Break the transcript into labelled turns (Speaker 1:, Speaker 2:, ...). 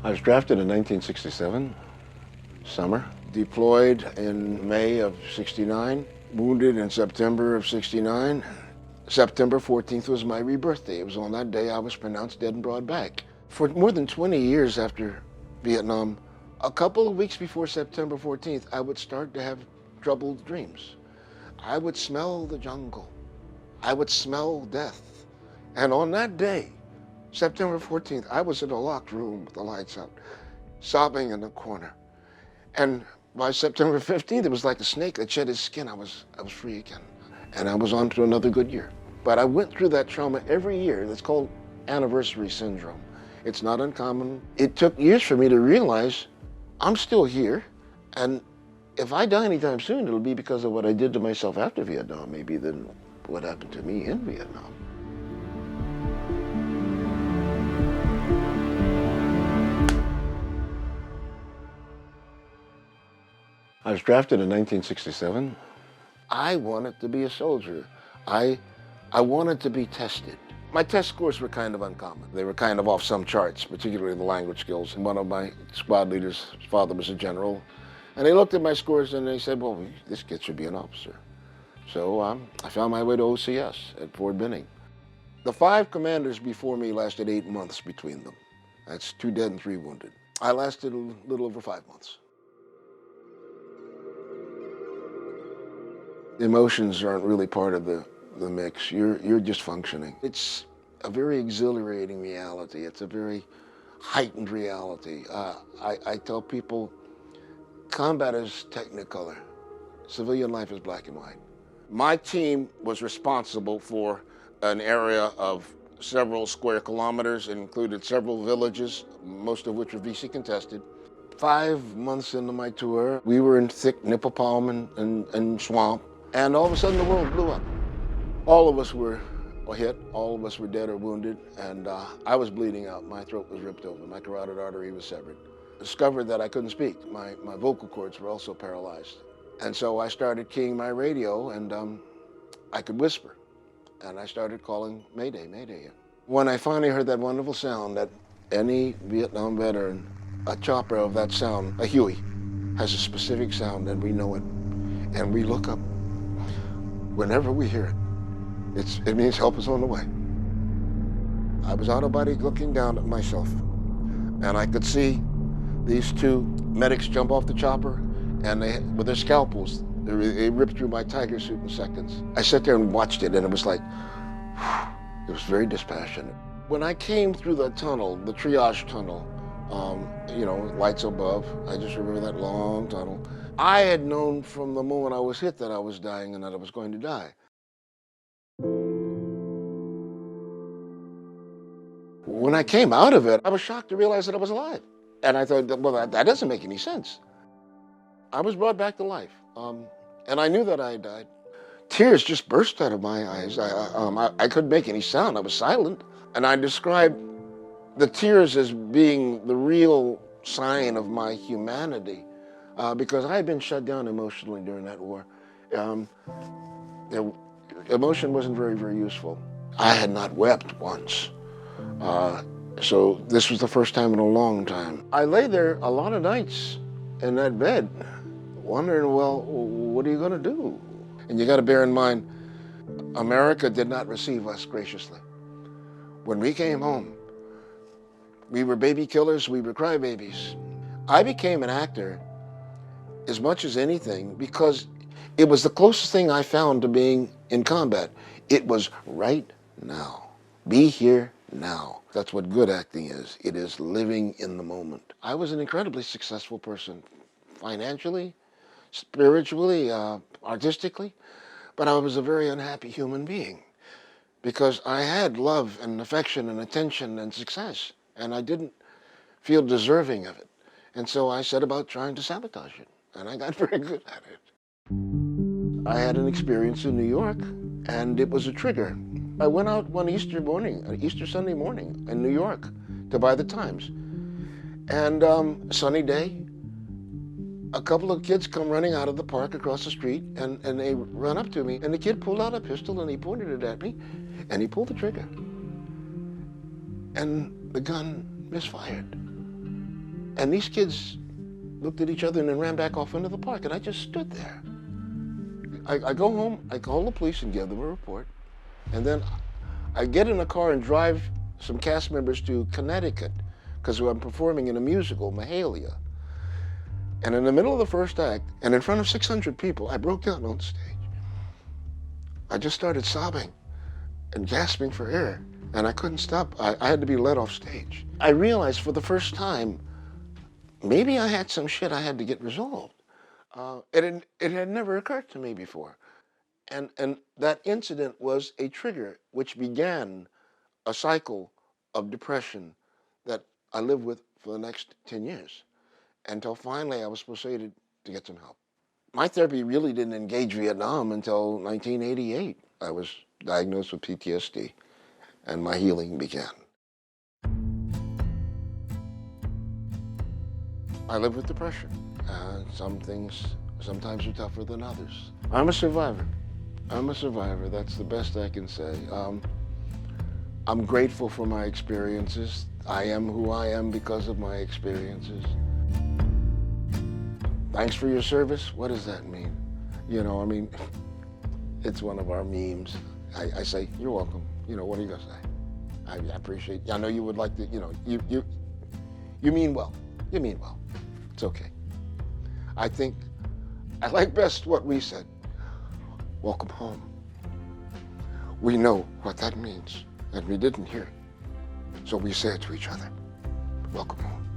Speaker 1: I was drafted in 1967, summer, deployed in May of 69, wounded in September of 69. September 14th was my rebirth day. It was on that day I was pronounced dead and brought back. For more than 20 years after Vietnam, a couple of weeks before September 14th, I would start to have troubled dreams. I would smell the jungle. I would smell death. And on that day, September 14th, I was in a locked room with the lights out, sobbing in the corner. And by September 15th, it was like a snake that shed his skin. I was free again. And I was on to another good year. But I went through that trauma every year. That's called anniversary syndrome. It's not uncommon. It took years for me to realize I'm still here. And if I die anytime soon, it'll be because of what I did to myself after Vietnam, maybe than what happened to me in Vietnam. I was drafted in 1967. I wanted to be a soldier. I wanted to be tested. My test scores were kind of uncommon. They were kind of off some charts, particularly the language skills. And one of my squad leaders, his father was a general, and they looked at my scores and they said, well, this kid should be an officer. So I found my way to OCS at Fort Benning. The 5 commanders before me lasted 8 months between them. That's 2 dead and 3 wounded. I lasted a little over 5 months. Emotions aren't really part of the mix. You're just functioning. It's a very exhilarating reality. It's a very heightened reality. I tell people, combat is technicolor. Civilian life is black and white. My team was responsible for an area of several square kilometers. It included several villages, most of which were VC contested. 5 months into my tour, we were in thick nipple palm and swamp. And all of a sudden, the world blew up. All of us were hit. All of us were dead or wounded. And I was bleeding out. My throat was ripped open. My carotid artery was severed. Discovered that I couldn't speak. My vocal cords were also paralyzed. And so I started keying my radio, and I could whisper. And I started calling Mayday, Mayday. When I finally heard that wonderful sound that any Vietnam veteran, a chopper of that sound, a Huey, has a specific sound, and we know it. And we look up. Whenever we hear it, it means help is on the way. I was out of body looking down at myself, and I could see these 2 medics jump off the chopper, and with their scalpels, they ripped through my tiger suit in seconds. I sat there and watched it, and it was like, it was very dispassionate. When I came through the tunnel, the triage tunnel, you know, lights above, I just remember that long tunnel. I had known from the moment I was hit that I was dying and that I was going to die. When I came out of it, I was shocked to realize that I was alive. And I thought, well, that doesn't make any sense. I was brought back to life, and I knew that I had died. Tears just burst out of my eyes. I couldn't make any sound. I was silent. And I described the tears as being the real sign of my humanity. Because I had been shut down emotionally during that war. Emotion wasn't very, very useful. I had not wept once. So this was the first time in a long time. I lay there a lot of nights in that bed, wondering, well, what are you going to do? And you got to bear in mind, America did not receive us graciously. When we came home, we were baby killers, we were crybabies. I became an actor as much as anything because it was the closest thing I found to being in combat. It was right now. Be here now. That's what good acting is. It is living in the moment. I was an incredibly successful person, financially, spiritually, artistically, but I was a very unhappy human being because I had love and affection and attention and success, and I didn't feel deserving of it. And so I set about trying to sabotage it. And I got very good at it. I had an experience in New York, and it was a trigger. I went out one Easter Sunday morning in New York to buy the Times. And sunny day, a couple of kids come running out of the park across the street, and they run up to me, and the kid pulled out a pistol, and he pointed it at me, and he pulled the trigger. And the gun misfired. And these kids looked at each other and then ran back off into the park, and I just stood there. I go home, I call the police and give them a report, and then I get in a car and drive some cast members to Connecticut because I'm performing in a musical, Mahalia. And in the middle of the first act, and in front of 600 people, I broke down on stage. I just started sobbing and gasping for air, and I couldn't stop. I had to be led off stage. I realized for the first time, maybe I had some shit I had to get resolved. It had never occurred to me before. And that incident was a trigger which began a cycle of depression that I lived with for the next 10 years, until finally I was persuaded to get some help. My therapy really didn't engage Vietnam until 1988. I was diagnosed with PTSD, and my healing began. I live with depression. Some things sometimes are tougher than others. I'm a survivor. I'm a survivor. That's the best I can say. I'm grateful for my experiences. I am who I am because of my experiences. Thanks for your service. What does that mean? You know, I mean, it's one of our memes. I say, you're welcome. You know, what are you gonna say? I appreciate, I know you would like to, you know, you mean well. You mean well. It's okay. I think I like best what we said. Welcome home. We know what that means, and we didn't hear it. So we say it to each other. Welcome home.